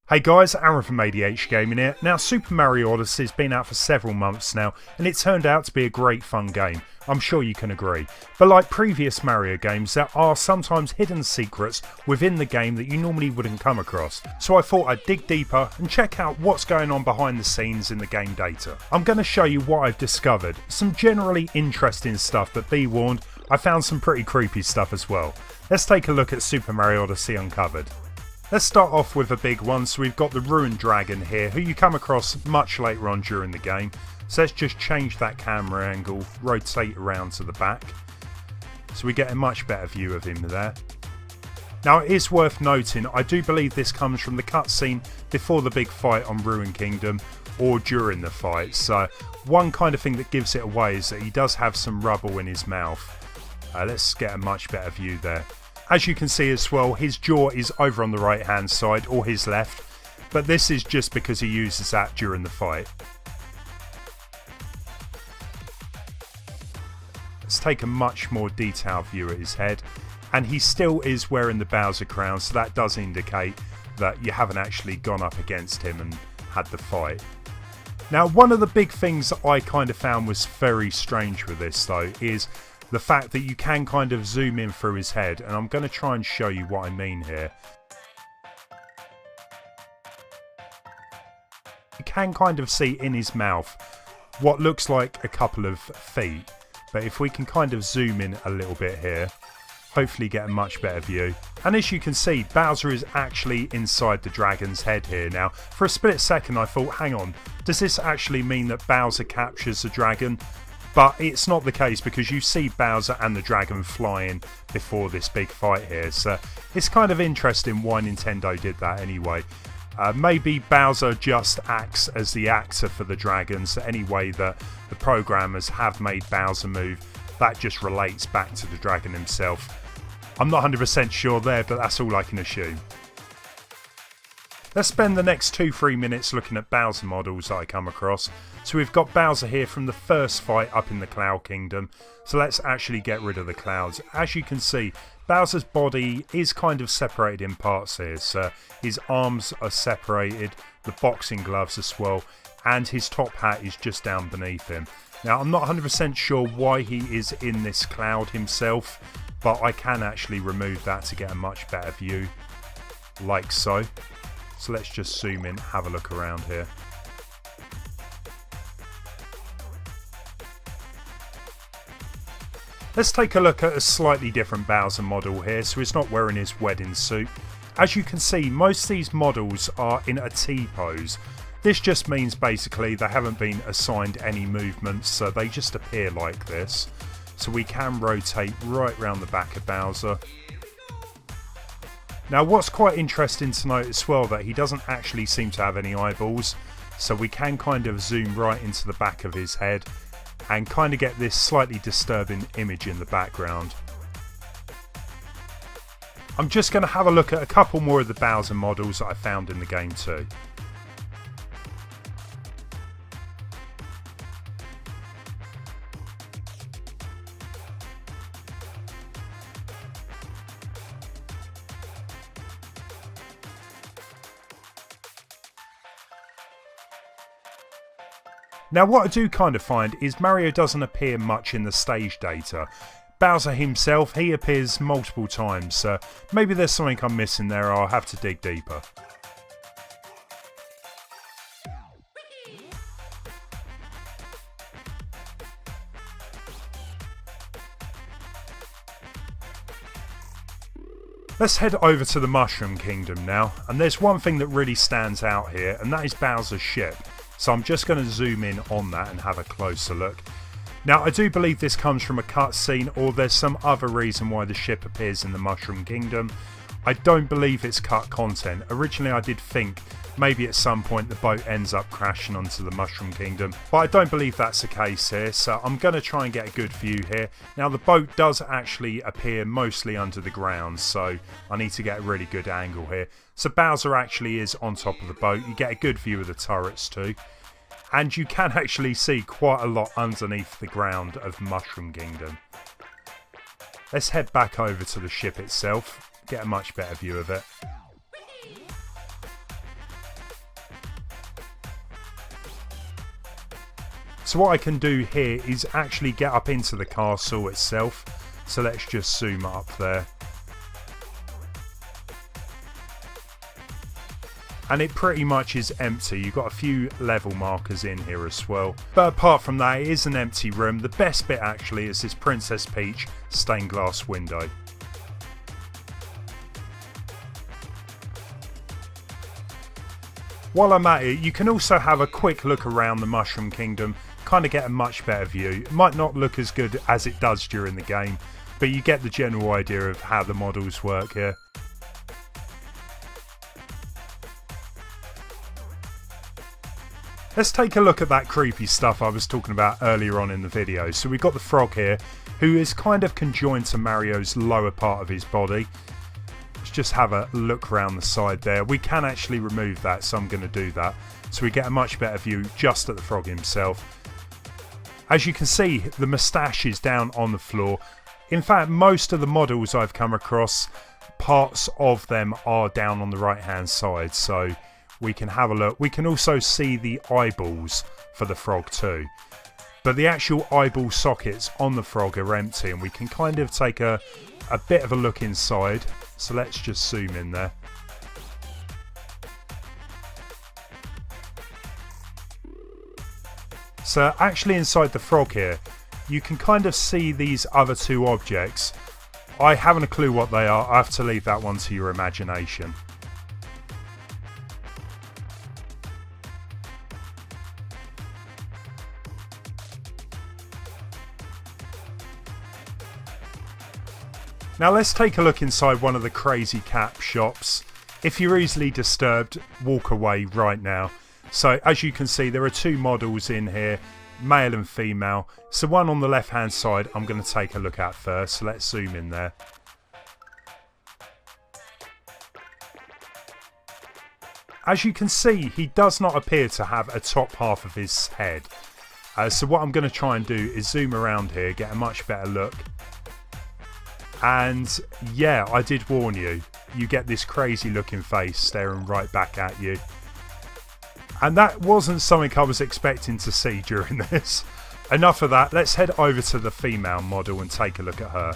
Hey guys, Aaron from ADH Gaming here. Now, Super Mario Odyssey has been out for several months now, and it turned out to be a great fun game. I'm sure you can agree. But like previous Mario games, there are sometimes hidden secrets within the game that you normally wouldn't come across. So I thought I'd dig deeper and check out what's going on behind the scenes in the game data. I'm going to show you what I've discovered, some generally interesting stuff, but be warned, I found some pretty creepy stuff as well. Let's take a look at Super Mario Odyssey Uncovered. Let's start off with a big one. So we've got the Ruined Dragon here, who you come across much later on during the game. So let's just change that camera angle, rotate around to the back, so we get a much better view of him there. Now it is worth noting, I do believe this comes from the cutscene before the big fight on Ruined Kingdom, or during the fight. So one kind of thing that gives it away is that he does have some rubble in his mouth. Let's get a much better view there. As you can see as well, his jaw is over on the right hand side, or his left, but this is just because he uses that during the fight. Let's take a much more detailed view at his head, and he still is wearing the Bowser crown, so that does indicate that you haven't actually gone up against him and had the fight. Now, one of the big things that I kind of found was very strange with this though is the fact that you can kind of zoom in through his head, and I'm going to try and show you what I mean here. You can kind of see in his mouth what looks like a couple of feet, but if we can kind of zoom in a little bit here, hopefully get a much better view. And as you can see, Bowser is actually inside the dragon's head here. Now, for a split second I thought, hang on, does this actually mean that Bowser captures the dragon? But it's not the case, because you see Bowser and the dragon flying before this big fight here. So it's kind of interesting why Nintendo did that anyway. Maybe Bowser just acts as the actor for the dragon, so any way that the programmers have made Bowser move, that just relates back to the dragon himself. I'm not 100% sure there, but that's all I can assume. Let's spend the next 2-3 minutes looking at Bowser models that I come across. So we've got Bowser here from the first fight up in the Cloud Kingdom. So let's actually get rid of the clouds. As you can see, Bowser's body is kind of separated in parts here. So his arms are separated, the boxing gloves as well, and his top hat is just down beneath him. Now I'm not 100% sure why he is in this cloud himself, but I can actually remove that to get a much better view, like so. So let's just zoom in, have a look around here. Let's take a look at a slightly different Bowser model here. So he's not wearing his wedding suit. As you can see, most of these models are in a T pose. This just means basically they haven't been assigned any movements, so they just appear like this. So we can rotate right round the back of Bowser. Now what's quite interesting to note as well, that he doesn't actually seem to have any eyeballs, so we can kind of zoom right into the back of his head and kind of get this slightly disturbing image in the background. I'm just going to have a look at a couple more of the Bowser models that I found in the game too. Now what I do kind of find is Mario doesn't appear much in the stage data. Bowser himself, he appears multiple times, so maybe there's something I'm missing there. I'll have to dig deeper. Let's head over to the Mushroom Kingdom now, and there's one thing that really stands out here, and that is Bowser's ship. So I'm just going to zoom in on that and have a closer look. Now I do believe this comes from a cutscene, or there's some other reason why the ship appears in the Mushroom Kingdom. I don't believe it's cut content. Originally I did think maybe at some point the boat ends up crashing onto the Mushroom Kingdom, but I don't believe that's the case here, so I'm going to try and get a good view here. Now the boat does actually appear mostly under the ground, so I need to get a really good angle here. So Bowser actually is on top of the boat. You get a good view of the turrets too, and you can actually see quite a lot underneath the ground of Mushroom Kingdom. Let's head back over to the ship itself, get a much better view of it. So what I can do here is actually get up into the castle itself. So let's just zoom up there. And it pretty much is empty. You've got a few level markers in here as well. But apart from that, it is an empty room. The best bit actually is this Princess Peach stained glass window. While I'm at it, you can also have a quick look around the Mushroom Kingdom, kind of get a much better view. It might not look as good as it does during the game, but you get the general idea of how the models work here. Let's take a look at that creepy stuff I was talking about earlier on in the video. So we've got the frog here, who is kind of conjoined to Mario's lower part of his body. Let's just have a look around the side there. We can actually remove that, so I'm going to do that. So we get a much better view just at the frog himself. As you can see, the moustache is down on the floor. In fact, most of the models I've come across, parts of them are down on the right hand side. So we can have a look. We can also see the eyeballs for the frog too. But the actual eyeball sockets on the frog are empty, and we can kind of take a bit of a look inside. So let's just zoom in there. So actually inside the frog here, you can kind of see these other two objects. I haven't a clue what they are. I have to leave that one to your imagination. Now let's take a look inside one of the crazy cap shops. If you're easily disturbed, walk away right now. So as you can see, there are two models in here, male and female. So one on the left hand side I'm going to take a look at first. So let's zoom in there. As you can see, he does not appear to have a top half of his head. So what I'm going to try and do is zoom around here, get a much better look. And yeah, I did warn you. You get this crazy looking face staring right back at you. And that wasn't something I was expecting to see during this. Enough of that, let's head over to the female model and take a look at her.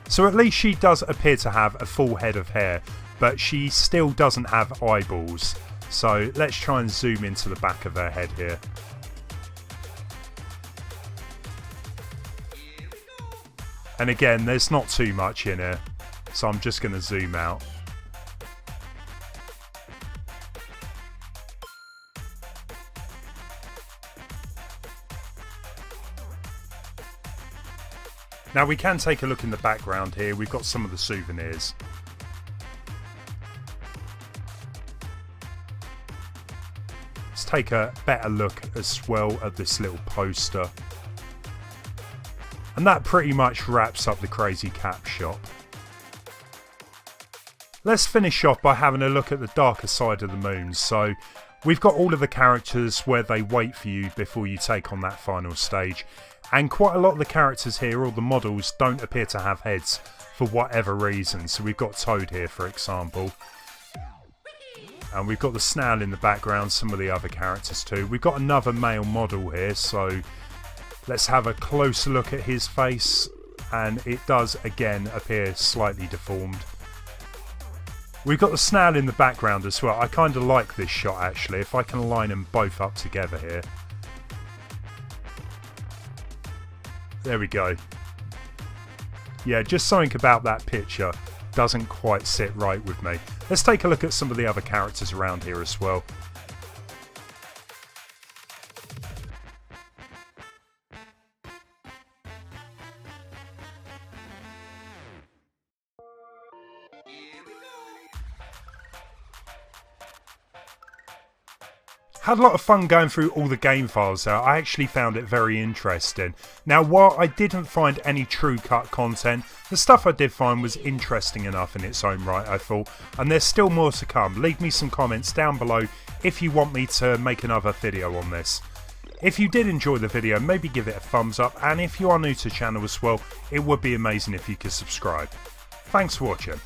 So at least she does appear to have a full head of hair, but she still doesn't have eyeballs. So let's try and zoom into the back of her head here. And again, there's not too much in here, so I'm just going to zoom out. Now we can take a look in the background here. We've got some of the souvenirs. Let's take a better look as well at this little poster. And that pretty much wraps up the crazy cap shop. Let's finish off by having a look at the darker side of the moon. So we've got all of the characters where they wait for you before you take on that final stage. And quite a lot of the characters here, all the models, don't appear to have heads for whatever reason. So we've got Toad here, for example. And we've got the snail in the background, some of the other characters too. We've got another male model here, so let's have a closer look at his face, and it does again appear slightly deformed. We've got the snail in the background as well. I kind of like this shot actually, if I can line them both up together here. There we go. Yeah, just something about that picture doesn't quite sit right with me. Let's take a look at some of the other characters around here as well. Had a lot of fun going through all the game files there. I actually found it very interesting. Now, while I didn't find any true cut content, the stuff I did find was interesting enough in its own right, I thought. And there's still more to come. Leave me some comments down below if you want me to make another video on this. If you did enjoy the video, maybe give it a thumbs up. And if you are new to the channel as well, it would be amazing if you could subscribe. Thanks for watching.